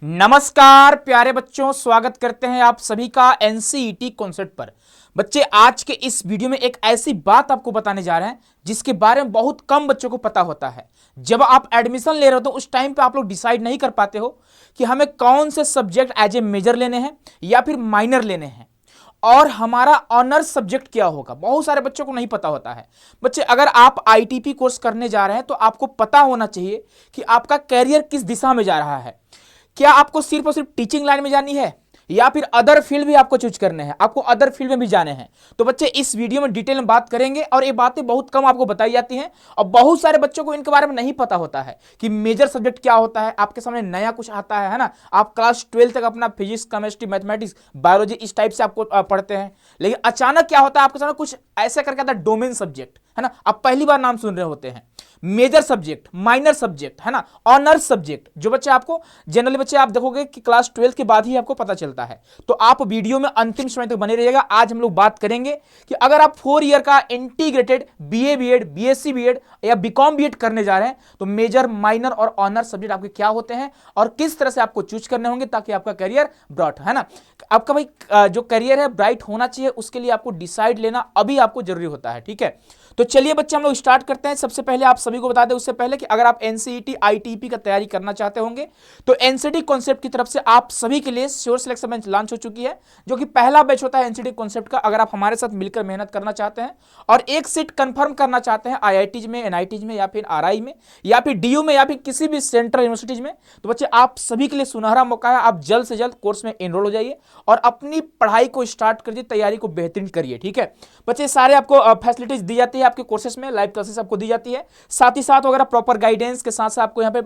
नमस्कार प्यारे बच्चों, स्वागत करते हैं आप सभी का एनसीईटी कॉन्सेप्ट पर। बच्चे, आज के इस वीडियो में एक ऐसी बात आपको बताने जा रहे हैं जिसके बारे में बहुत कम बच्चों को पता होता है। जब आप एडमिशन ले रहे हो तो उस टाइम पे आप लोग डिसाइड नहीं कर पाते हो कि हमें कौन से सब्जेक्ट एज ए मेजर लेने हैं या फिर माइनर लेने हैं, और हमारा ऑनर्स सब्जेक्ट क्या होगा। बहुत सारे बच्चों को नहीं पता होता है। बच्चे, अगर आप आईटीपी कोर्स करने जा रहे हैं तो आपको पता होना चाहिए कि आपका कैरियर किस दिशा में जा रहा है। क्या आपको सिर्फ और सिर्फ टीचिंग लाइन में जानी है या फिर अदर फील्ड भी आपको चूज करने हैं, आपको अदर फील्ड में भी जाने हैं। तो बच्चे, इस वीडियो में डिटेल में बात करेंगे और ये बातें बहुत कम आपको बताई जाती हैं और बहुत सारे बच्चों को इनके बारे में नहीं पता होता है कि मेजर सब्जेक्ट क्या होता है। आपके सामने नया कुछ आता है ना, आप क्लास 12 तक अपना फिजिक्स, केमिस्ट्री, मैथमेटिक्स, बायोलॉजी इस टाइप से आपको पढ़ते हैं, लेकिन अचानक क्या होता है आपके सामने कुछ ऐसा करके आता है डोमेन सब्जेक्ट, है ना। आप पहली बार नाम सुन रहे होते हैं। मेजर सब्जेक्ट, माइनर सब्जेक्ट, है ना, ऑनर्स सब्जेक्ट, जो बच्चे आपको जनरली बच्चे आप देखोगे कि क्लास 12 के बाद ही आपको पता चलता है। तो आप वीडियो में अंतिम समय तक बने रहिएगा। आज हम लोग बात करेंगे कि अगर आप 4 ईयर का integrated BA BEd, BSc BEd या बीकॉम बीएड करने जा रहे हैं तो मेजर, माइनर और ऑनर्स सब्जेक्ट आपके क्या होते हैं और किस तरह से आपको चूज करने होंगे ताकि आपका करियर ब्राइट, है ना। आपका भाई जो करियर है ब्राइट होना चाहिए, उसके लिए आपको डिसाइड लेना अभी आपको जरूरी होता है, ठीक है। तो चलिए बच्चे, हम लोग स्टार्ट करते हैं। सबसे पहले आप सभी को बता दें उससे पहले कि अगर आप एनसीईटी आईटीपी का तैयारी करना चाहते होंगे तो एनसीईटी कॉन्सेप्ट की तरफ से आप सभी के लिए श्योर सिलेक्शन बैच लॉन्च हो चुकी है, जो कि पहला बैच होता है एनसीईटी कॉन्सेप्ट का। अगर आप हमारे साथ मिलकर मेहनत करना चाहते हैं और एक सीट कंफर्म करना चाहते हैं आईआईटीज में, एनआईटीज में या फिर आरआई में या फिर डीयू में या फिर किसी भी सेंट्रल यूनिवर्सिटीज में, तो बच्चे आप सभी के लिए सुनहरा मौका है। आप जल्द से जल्द कोर्स में एनरोल हो जाइए और अपनी पढ़ाई को स्टार्ट करिए, तैयारी को बेहतरीन करिए, ठीक है। बच्चे, सारे आपको फैसिलिटीज दी जाती है आपके कोर्सेस में, लाइव क्लासेस आपको दी जाती है, साथ ही साथ वगैरह प्रॉपर गाइडेंस के साथ साथ आपको यहाँ पे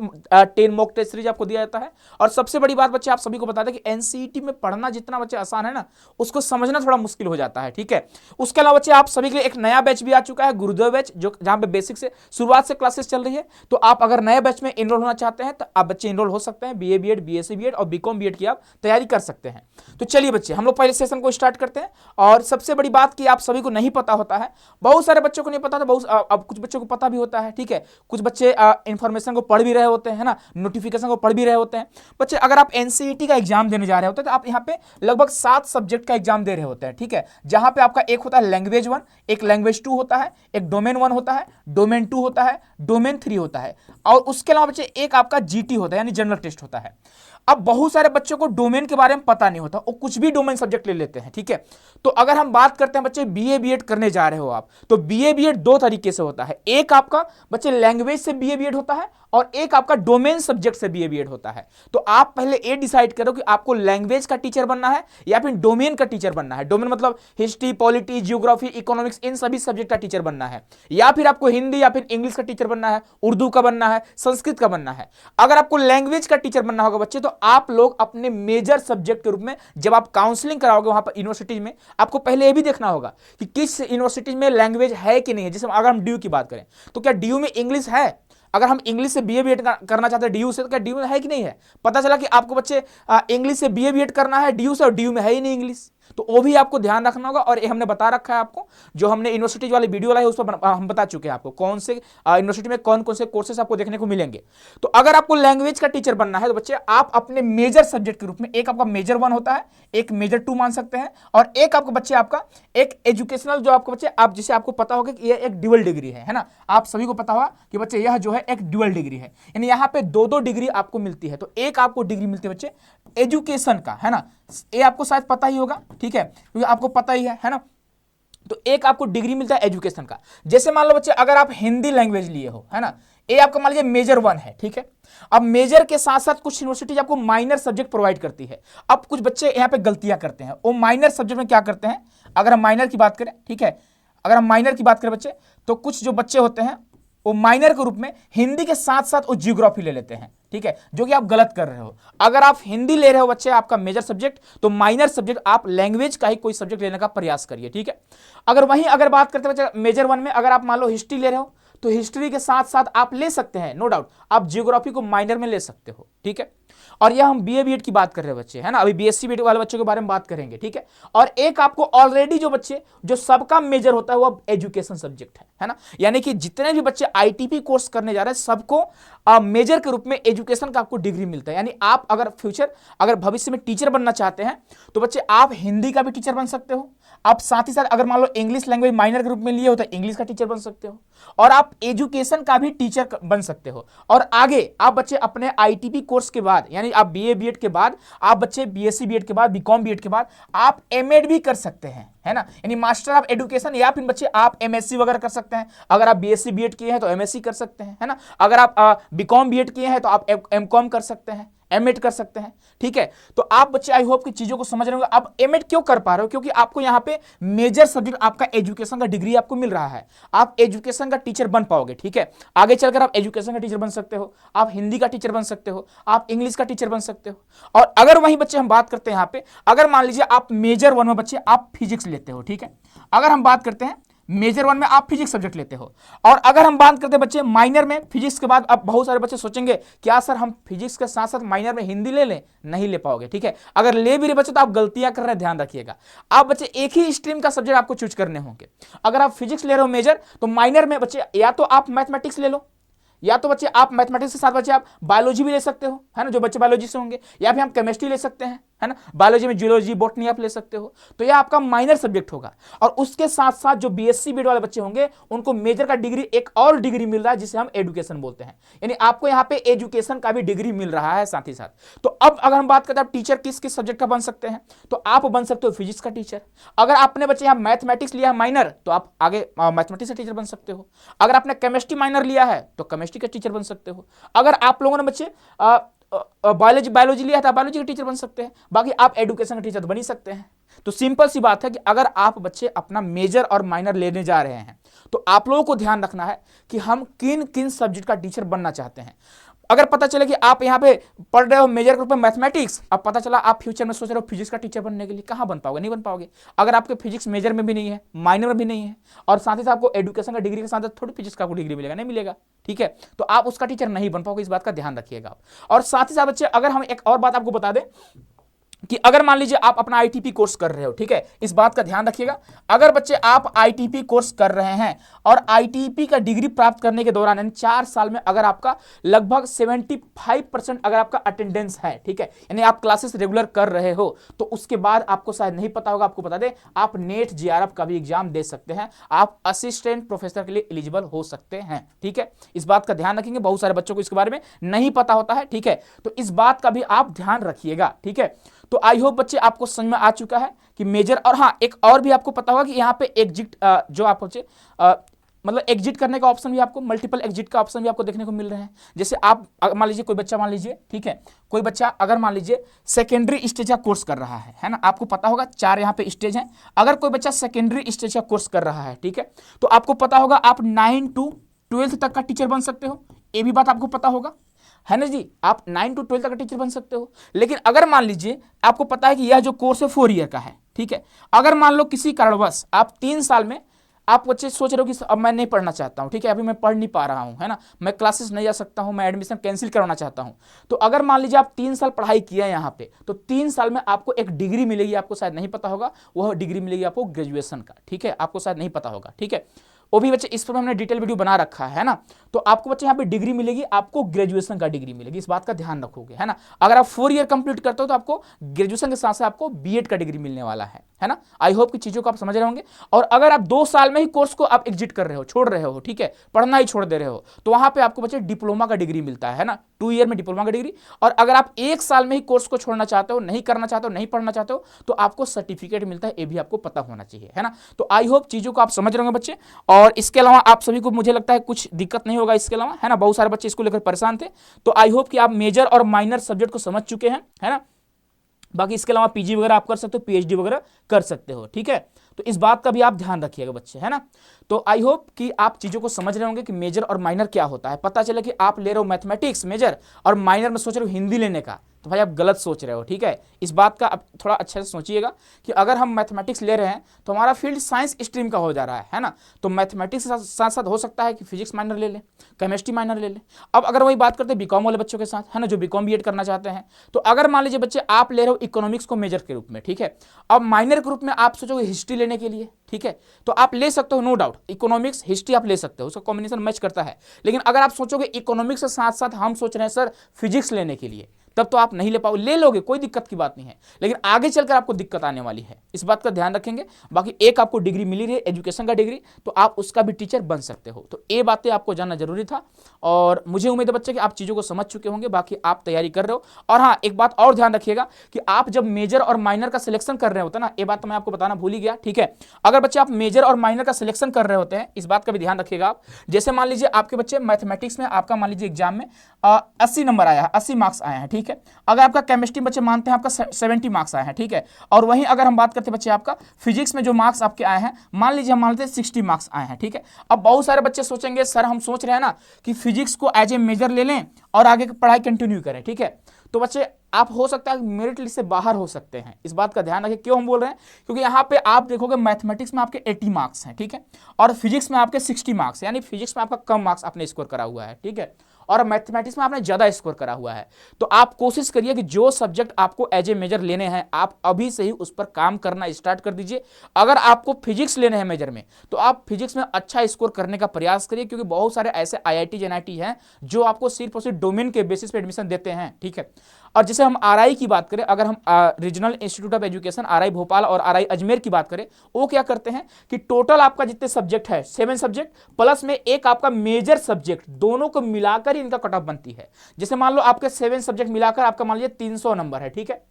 10 मॉक टेस्ट सीरीज आपको दिया जाता है। और सबसे बड़ी बात बच्चे, आप सभी को बता दें कि एनसीईटी में पढ़ना जितना बच्चे आसान है ना, उसको समझना थोड़ा मुश्किल हो जाता है, ठीक है। उसके अलावा बच्चे, आप सभी के लिए एक नया बैच भी आ चुका है, गुरुदेव बैच, जो जहां पे बेसिक से शुरुआत से क्लासेस चल रही है। तो आप अगर नए बैच में एनरोल होना चाहते हैं तो आप बच्चे एनरोल हो सकते हैं। बीए बीएड, बीएससी बीएड और बीकॉम बीएड की आप तैयारी कर सकते हैं। तो चलिए बच्चे, हम लोग पहले सेशन को स्टार्ट करते हैं। और सबसे बड़ी बात कि आप सभी को नहीं पता होता है, बहुत सारे बच्चों को नहीं पता था, बहुत अब कुछ बच्चों को पता भी होता है, ठीक है। कुछ बच्चे इंफॉर्मेशन को पढ़ भी रहे होते हैं ना, नोटिफिकेशन को पढ़ भी रहे होते हैं। बच्चे, अगर आप एनसीईटी का एग्जाम देने जा रहे होते हैं तो आप यहाँ पे लगभग 7 सब्जेक्ट का एग्जाम दे रहे होते हैं, ठीक है। जहां पे आपका एक होता है लैंग्वेज 1, एक लैंग्वेज 2 होता है, एक डोमेन 1 होता है, डोमेन 2 होता है, डोमेन 3 होता है, और उसके अलावा बच्चे एक आपका जीटी होता है, यानी जनरल टेस्ट होता है। अब बहुत सारे बच्चों को डोमेन के बारे में पता नहीं होता, वो कुछ भी डोमेन सब्जेक्ट ले लेते हैं, ठीक है। तो अगर हम बात करते हैं बच्चे, बीए बीएड करने जा रहे हो आप, तो बीए बीएड 2 तरीके से होता है। एक आपका बच्चे लैंग्वेज से बीए बीएड होता है और एक आपका डोमेन सब्जेक्ट से बीए बीएड होता है। तो आप पहले ये डिसाइड करो कि आपको लैंग्वेज का टीचर बनना है या फिर डोमेन का टीचर बनना है। डोमेन मतलब हिस्ट्री, पॉलिटी, जियोग्राफी, इकोनॉमिक्स, इन सभी सब्जेक्ट का टीचर बनना है, या फिर आपको हिंदी या फिर इंग्लिश का टीचर बनना है, उर्दू का बनना है, संस्कृत का बनना है। अगर आपको लैंग्वेज का टीचर बनना होगा बच्चे, तो आप लोग अपने मेजर सब्जेक्ट के रूप में जब आप काउंसलिंग कराओगे वहां पर यूनिवर्सिटीज में, आपको पहले यह भी देखना होगा कि किस यूनिवर्सिटी में लैंग्वेज है कि नहीं है। जैसे अगर हम डीयू की बात करें तो क्या डीयू में इंग्लिश है? अगर हम इंग्लिश से बीए बीएड करना चाहते हैं डीयू से, तो क्या डीयू में है कि नहीं है? पता चला कि आपको बच्चे इंग्लिश से बीए बीएड करना है डीयू से, और डीयू में है ही नहीं इंग्लिश, तो वो भी आपको ध्यान रखना होगा। और ये हमने बता रखा है आपको, जो हमने यूनिवर्सिटी वाले वीडियो लाए उस पर हम बता चुके हैं आपको कौन से यूनिवर्सिटी में कौन कौन से कोर्सेस आपको देखने को मिलेंगे। तो अगर आपको लैंग्वेज का टीचर बनना है तो बच्चे आप अपने मेजर सब्जेक्ट के रूप में, एक आपका मेजर 1 होता है, एक मेजर 2 मान सकते हैं, और एक आपको बच्चे आपका एक एजुकेशनल, जो आपको बच्चे आप जिसे आपको पता होगा कि यह एक ड्यूअल डिग्री है ना। आप सभी को पता होगा कि बच्चे यह जो है एक ड्यूअल डिग्री है, यानी यहाँ पे 2-2 डिग्री आपको मिलती है। तो एक आपको डिग्री मिलती है बच्चे एजुकेशन का, है ना, ये आपको शायद पता ही होगा, ठीक है, क्योंकि आपको पता ही है ना। तो एक आपको डिग्री मिलता है एजुकेशन का। जैसे मान लो बच्चे, अगर आप हिंदी लैंग्वेज लिए हो, है ना, ये आपका मान लीजिए मेजर 1 है, ठीक है। अब मेजर के साथ साथ कुछ यूनिवर्सिटीज आपको माइनर सब्जेक्ट प्रोवाइड करती है। अब कुछ बच्चे यहाँ पे गलतियां करते हैं, वो माइनर सब्जेक्ट में क्या करते हैं, अगर हम माइनर की बात करें, ठीक है, अगर हम माइनर की बात करें बच्चे, तो कुछ जो बच्चे होते हैं वो माइनर के रूप में हिंदी के साथ साथ वो जियोग्राफी ले लेते हैं, ठीक है, जो कि आप गलत कर रहे हो। अगर आप हिंदी ले रहे हो बच्चे आपका मेजर सब्जेक्ट, तो माइनर सब्जेक्ट आप लैंग्वेज का ही कोई सब्जेक्ट लेने का प्रयास करिए, ठीक है। अगर बात करते हैं बच्चे मेजर 1 में, अगर आप मान लो हिस्ट्री ले रहे हो, तो हिस्ट्री के साथ साथ आप ले सकते हैं, नो डाउट आप जियोग्राफी को माइनर में ले सकते हो, ठीक है। और यह हम बीए बीएड की बात कर रहे हैं बच्चे, है ना, अभी बीएससी बीएड वाले बच्चों के बारे में बात करेंगे, ठीक है। और एक आपको ऑलरेडी जो बच्चे जो सबका मेजर होता है वो एजुकेशन सब्जेक्ट है ना, यानी कि जितने भी बच्चे आईटीपी कोर्स करने जा रहे हैं सबको मेजर के रूप में एजुकेशन का आपको डिग्री मिलता है। यानी आप अगर भविष्य में टीचर बनना चाहते हैं तो बच्चे आप हिंदी का भी टीचर बन सकते हो, आप साथ ही साथ अगर मान लो इंग्लिश लैंग्वेज माइनर के रूप में लिए हो तो इंग्लिश का टीचर बन सकते हो, और आप एजुकेशन का भी टीचर बन सकते हो। और आगे आप बच्चे अपने आईटीपी कोर्स के बाद, यानी आप बीए बीएड के बाद, आप बच्चे बीएससी बीएड के बाद, बीकॉम बीएड के बाद आप एमएड भी कर सकते हैं, है ना, यानी मास्टर ऑफ एजुकेशन, या फिर बच्चे आप एमएससी वगैरह कर सकते हैं। अगर आप बीएससी बीएड किए हैं तो एमएससी कर सकते हैं, है ना। अगर आप बीकॉम बीएड किए हैं तो आप एमकॉम कर सकते हैं, एमएड कर सकते हैं, ठीक है। तो आप बच्चे आई होप की चीजों को समझ रहे होंगे। अब एमएड क्यों कर पा रहे हो, क्योंकि आपको यहाँ पे मेजर सब्जेक्ट आपका एजुकेशन का डिग्री आपको मिल रहा है, आप एजुकेशन का टीचर बन पाओगे, ठीक है। आगे चलकर आप एजुकेशन का टीचर बन सकते हो, आप हिंदी का टीचर बन सकते हो, आप इंग्लिश का टीचर बन सकते हो। और अगर वहीं बच्चे हम बात करते हैं यहाँ पे, अगर मान लीजिए आप मेजर 1 में बच्चे आप फिजिक्स लेते हो, ठीक है, अगर हम बात करते हैं मेजर 1 में आप फिजिक्स सब्जेक्ट लेते हो, और अगर हम बात करते हैं बच्चे माइनर में फिजिक्स के बाद, अब बहुत सारे बच्चे सोचेंगे क्या सर हम फिजिक्स के साथ साथ माइनर में हिंदी ले लें, नहीं ले पाओगे, ठीक है। अगर ले भी रहे बच्चे तो आप गलतियां कर रहे हैं, ध्यान रखिएगा। आप बच्चे एक ही स्ट्रीम का सब्जेक्ट आपको चूज करने होंगे। अगर आप फिजिक्स ले रहे हो मेजर, तो माइनर में बच्चे या तो आप मैथमेटिक्स ले लो, या तो बच्चे आप मैथमेटिक्स के साथ बच्चे आप बायोलॉजी भी ले सकते हो, है ना, जो बच्चे बायोलॉजी से होंगे, या फिर हम केमिस्ट्री ले सकते हैं, है ना, बायोलॉजी में जियोलॉजी बॉटनी आप ले सकते हो। तो यह आपका माइनर सब्जेक्ट होगा। और उसके साथ साथ जो बीएससी बीएड वाले बच्चे होंगे उनको मेजर का डिग्री, एक और डिग्री मिल रहा है जिसे हम एजुकेशन बोलते हैं, यानी आपको यहाँ पे एजुकेशन का भी डिग्री मिल रहा है साथ ही साथ। तो अब अगर हम बात करते हैं आप टीचर किस किस सब्जेक्ट का बन सकते हैं, तो आप बन सकते हो फिजिक्स का टीचर। अगर आपने बच्चे यहाँ मैथमेटिक्स लिया है माइनर, तो आप आगे मैथमेटिक्स का टीचर बन सकते हो। अगर आपने केमिस्ट्री माइनर लिया है तो केमिस्ट्री का टीचर बन सकते हो। अगर आप लोगों ने बच्चे बायोलॉजी लिया था, बायोलॉजी के टीचर बन सकते हैं। बाकी आप एजुकेशन के टीचर तो बन ही सकते हैं। तो सिंपल सी बात है कि अगर आप बच्चे अपना मेजर और माइनर लेने जा रहे हैं तो आप लोगों को ध्यान रखना है कि हम किन किन सब्जेक्ट का टीचर बनना चाहते हैं। अगर पता चले कि आप यहाँ पे पढ़ रहे हो मेजर ग्रुप में मैथमेटिक्स, अब पता चला आप फ्यूचर में सोच रहे हो फिजिक्स का टीचर बनने के लिए, कहाँ बन पाओगे, नहीं बन पाओगे। अगर आपके फिजिक्स मेजर में भी नहीं है, माइनर में भी नहीं है, और साथ ही साथ आपको एजुकेशन का डिग्री के साथ थोड़ी फिजिक्स का डिग्री मिलेगा, नहीं मिलेगा, ठीक है, तो आप उसका टीचर नहीं बन पाओगे। इस बात का ध्यान रखिएगा आप। और साथ ही साथ बच्चे, अगर हम एक और बात आपको बता दें कि अगर मान लीजिए आप अपना आईटीपी कोर्स कर रहे हो, ठीक है, इस बात का ध्यान रखिएगा। अगर बच्चे आप आईटीपी कोर्स कर रहे हैं और आईटीपी का डिग्री प्राप्त करने के दौरान यानी 4 साल में अगर आपका लगभग 75% अगर आपका अटेंडेंस है, ठीक है, यानी आप क्लासेस रेगुलर कर रहे हो, तो उसके बाद आपको शायद नहीं पता होगा, आपको बता दें आप नेट जेआरएफ का भी एग्जाम दे सकते हैं, आप असिस्टेंट प्रोफेसर के लिए एलिजिबल हो सकते हैं, ठीक है। इस बात का ध्यान रखेंगे, बहुत सारे बच्चों को इसके बारे में नहीं पता होता है, ठीक है, तो इस बात का भी आप ध्यान रखिएगा, ठीक है। तो आई होप बच्चे आपको समझ में आ चुका है कि मेजर, और हाँ एक और भी आपको पता होगा कि यहाँ पे एग्जिट जो आप बच्चे मतलब एग्जिट करने का ऑप्शन भी आपको, मल्टीपल एग्जिट का ऑप्शन भी आपको देखने को मिल रहे हैं। जैसे आप मान लीजिए कोई बच्चा, मान लीजिए, ठीक है, कोई बच्चा अगर मान लीजिए सेकेंडरी स्टेज का कोर्स कर रहा है ना, आपको पता होगा 4 यहाँ पे स्टेज हैं। अगर कोई बच्चा सेकेंडरी स्टेज का कोर्स कर रहा है, ठीक है, तो आपको पता होगा आप 9 to 12 तक का टीचर बन सकते हो, ये भी बात आपको पता होगा, है ना जी, आप 9 to 12 तक का टीचर बन सकते हो। लेकिन अगर मान लीजिए आपको पता है कि यह जो कोर्स है 4 ईयर का है, ठीक है, अगर मान लो किसी कारणवश आप 3 साल में आप बच्चे सोच रहे हो कि अब मैं नहीं पढ़ना चाहता हूं, ठीक है, अभी मैं पढ़ नहीं पा रहा हूं, है ना, मैं क्लासेस नहीं जा सकता हूं, मैं एडमिशन कैंसिल करवाना चाहता हूं, तो अगर मान लीजिए आप 3 साल पढ़ाई किया है यहाँ पे, तो 3 साल में आपको एक डिग्री मिलेगी, आपको शायद नहीं पता होगा, वह डिग्री मिलेगी आपको ग्रेजुएशन का, ठीक है, आपको शायद नहीं पता होगा, ठीक है, वो भी बच्चे इस पर हमने डिटेल वीडियो बना रखा है ना। तो आपको बच्चे यहाँ पे डिग्री मिलेगी, आपको ग्रेजुएशन का डिग्री मिलेगी, इस बात का ध्यान रखोगे, है ना। अगर आप 4 ईयर कंप्लीट करते हो तो आपको ग्रेजुएशन के साथ साथ आपको बीएड का डिग्री मिलने वाला है ना। आई होप की चीजों को आप समझ रहे होंगे। और अगर आप 2 साल में ही कोर्स को आप एग्जिट कर रहे हो, छोड़ रहे हो, ठीक है, पढ़ना ही छोड़ दे रहे हो, तो वहां पे आपको बच्चे डिप्लोमा का डिग्री मिलता है ना, 2 ईयर में डिप्लोमा का डिग्री। और अगर आप 1 साल में ही कोर्स को छोड़ना चाहते हो, नहीं करना चाहते हो, नहीं पढ़ना चाहते हो, तो आपको सर्टिफिकेट मिलता है, ये भी आपको पता होना चाहिए, है ना। तो आई होप चीजों को आप समझ रहे होंगे बच्चे। और इसके अलावा आप सभी को मुझे लगता है कुछ दिक्कत नहीं होगा इसके अलावा, है ना, बहुत सारे बच्चे इसको लेकर परेशान थे। तो आई होप कि आप मेजर और माइनर सब्जेक्ट को समझ चुके हैं, है ना। बाकी इसके अलावा पीजी वगैरह आप कर सकते हो, पीएचडी वगैरह कर सकते हो, ठीक है। तो इस बात का भी आप ध्यान रखिएगा बच्चे, है ना। तो आई होप कि आप चीजों को समझ रहे होंगे कि मेजर और माइनर क्या होता है। पता चले कि आप ले रहे हो मैथमेटिक्स मेजर और माइनर में सोच रहे हो हिंदी लेने का, तो भाई आप गलत सोच रहे हो। ठीक है, इस बात का आप थोड़ा अच्छे से सोचिएगा कि अगर हम मैथमेटिक्स ले रहे हैं तो हमारा फील्ड साइंस स्ट्रीम का हो जा रहा है ना, तो मैथमेटिक्स के साथ साथ हो सकता है कि फिजिक्स माइनर ले लें, केमिस्ट्री माइनर ले लें। अब अगर वही बात करते हैं बीकॉम वाले बच्चों के साथ, है ना, जो बीकॉम बीएड करना चाहते हैं, तो अगर मान लीजिए बच्चे आप ले रहे हो इकोनॉमिक्स को मेजर के रूप में, ठीक है, अब माइनर के रूप में आप सोचोगे हिस्ट्री लेने के लिए, ठीक है, तो आप ले सकते हो, नो डाउट, इकोनॉमिक्स हिस्ट्री आप ले सकते हो, उसका कॉम्बिनेशन मैच करता है। लेकिन अगर आप सोचोगे इकोनॉमिक्स के साथ साथ हम सोच रहे हैं सर फिजिक्स लेने के लिए, तब तो आप नहीं ले पाओगे। ले लोगे, कोई दिक्कत की बात नहीं है, लेकिन आगे चलकर आपको दिक्कत आने वाली है, इस बात का ध्यान रखेंगे। बाकी एक आपको डिग्री मिली रही है एजुकेशन का डिग्री, तो आप उसका भी टीचर बन सकते हो। तो ये बातें आपको जानना जरूरी था और मुझे उम्मीद है बच्चे कि आप चीजों को समझ चुके होंगे। बाकी आप तैयारी कर रहे हो। और हाँ, एक बात और ध्यान रखिएगा कि आप जब मेजर और माइनर का सिलेक्शन कर रहे होते हैं ना, ये बात तो मैं आपको बताना भूल ही गया, ठीक है, अगर बच्चे आप मेजर और माइनर का सिलेक्शन कर रहे होते हैं, इस बात का भी ध्यान रखिएगा आप। जैसे मान लीजिए आपके बच्चे मैथमेटिक्स में आपका मान लीजिए एग्जाम में 80 नंबर आया है, 80 मार्क्स आए हैं, ठीक है, अगर आपका केमिस्ट्री बच्चे मानते हैं आपका 70 मार्क्स आए हैं, ठीक है, और वहीं अगर हम बात करते हैं बच्चे आपका फिजिक्स में जो मार्क्स आपके आए हैं, मान लीजिए हम मानते हैं 60 मार्क्स आए हैं, ठीक है। अब बहुत सारे बच्चे सोचेंगे सर हम सोच रहे हैं ना कि फिजिक्स को एज ए मेजर ले लें और आगे की पढ़ाई कंटिन्यू करें, ठीक है, तो बच्चे आप हो सकता है मेरिट लिस्ट से बाहर हो सकते हैं। इस बात का ध्यान रखें। क्यों हम बोल रहे हैं? क्योंकि यहाँ पे आप देखोगे मैथमेटिक्स में आपके 80 मार्क्स हैं, ठीक है, और फिजिक्स में आपके 60 मार्क्स, यानी फिजिक्स में आपका कम मार्क्स आपने स्कोर करा हुआ है, ठीक है, और मैथमेटिक्स में आपने ज्यादा स्कोर करा हुआ है। तो आप कोशिश करिए कि जो सब्जेक्ट आपको एज ए मेजर लेने हैं आप अभी से ही उस पर काम करना स्टार्ट कर दीजिए। अगर आपको फिजिक्स लेने हैं मेजर में, तो आप फिजिक्स में अच्छा स्कोर करने का प्रयास करिए, क्योंकि बहुत सारे ऐसे आईआईटी एनआईटी हैं जो आपको सिर्फ और सिर्फ डोमेन के बेसिस पे एडमिशन देते हैं, ठीक है। और जैसे हम आरआई की बात करें, अगर हम regional institute of education RI Bhopal और आरआई अजमेर की बात करें, वो क्या करते हैं कि टोटल आपका जितने सब्जेक्ट है 7 सब्जेक्ट प्लस में एक आपका मेजर सब्जेक्ट, दोनों को मिलाकर इनका कट ऑफ बनती है। जैसे मान लो आपके 7 सब्जेक्ट मिलाकर आपका मान लीजिए 300 नंबर है, ठीक है,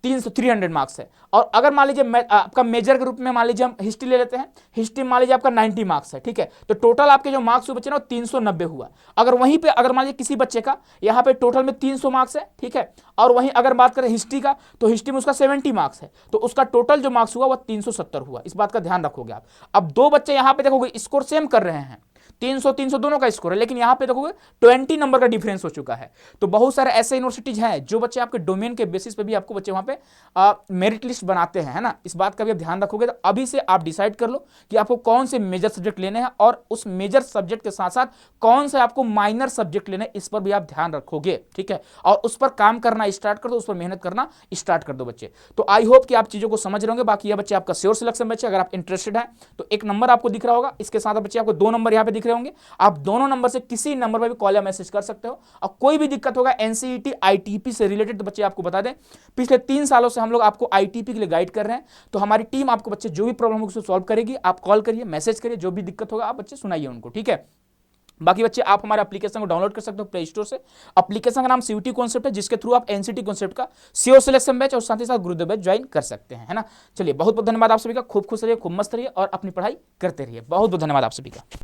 300 मार्क्स है। और अगर मान लीजिए आपका मेजर के रूप में मान लीजिए हम हिस्ट्री ले लेते हैं, हिस्ट्री मान लीजिए आपका 90 मार्क्स है, ठीक है, तो टोटल आपके जो मार्क्स हुए बच्चे ना 390 हुआ। अगर वहीं पे अगर मान लीजिए किसी बच्चे का यहाँ पे टोटल में 300 मार्क्स है, ठीक है, और वहीं अगर बात करें हिस्ट्री का, तो हिस्ट्री में उसका 70 मार्क्स है, तो उसका टोटल जो मार्क्स हुआ वह 370 हुआ। इस बात का ध्यान रखोगे आप। अब दो बच्चे यहाँ पे देखोगे स्कोर सेम कर रहे हैं, 300 दोनों का स्कोर है, लेकिन यहां पे देखोगे 20 नंबर का डिफरेंस हो चुका है। तो बहुत सारे ऐसे यूनिवर्सिटीज हैं जो बच्चे आपके डोमेन के बेसिस पे भी आपको बच्चे वहां पे मेरिट लिस्ट बनाते हैं, है ना। इस बात का भी आप ध्यान रखोगे। तो अभी से आप डिसाइड कर लो कि आपको कौन से मेजर सब्जेक्ट लेने हैं, और उस मेजर सब्जेक्ट के साथ साथ कौन से आपको माइनर सब्जेक्ट लेने, इस पर भी आप ध्यान रखोगे, ठीक है, और उस पर काम करना स्टार्ट कर दो, उस पर मेहनत करना स्टार्ट कर दो बच्चे। तो आई होप कि आप चीजों को समझ रहे होंगे। बाकी ये बच्चे आपका श्योर सिलेक्शन बच्चे, अगर आप इंटरेस्टेड हैं तो एक नंबर आपको दिख रहा होगा, इसके साथ बच्चे आपको 2 नंबर यहाँ पे दिख रहे होंगे। आप दोनों नंबर से किसी नंबर पर भी कॉल या मैसेज कर सकते हो। और कोई भी दिक्कत होगा एनसीईटी आईटीपी से रिलेटेड, तो बच्चे आपको बता दें पिछले 3 सालों से हम लोग आपको आईटीपी के लिए गाइड कर रहे हैं। तो हमारी टीम आपको बच्चे जो भी प्रॉब्लम होगी उसको सॉल्व करेगी। आप कॉल करिए, मैसेज करिए, जो भी दिक्कत होगा आप बच्चे सुनाइए उनको, ठीक है। बाकी बच्चे आप हमारे एप्लीकेशन को डाउनलोड कर सकते हो प्ले स्टोर से। एप्लीकेशन का नाम सीयूटी कॉन्सेप्ट है, जिसके थ्रू आप एनसीटी कॉन्सेप्ट का श्योर सिलेक्शन बैच और साथ ही साथ गुरुदेव बैच ज्वाइन कर सकते हैं, है ना। चलिए बहुत बहुत धन्यवाद आप सभी का। खूब खुश रहिए, खूब मस्त रहिए और अपनी पढ़ाई करते रहिए। बहुत बहुत धन्यवाद आप सभी का।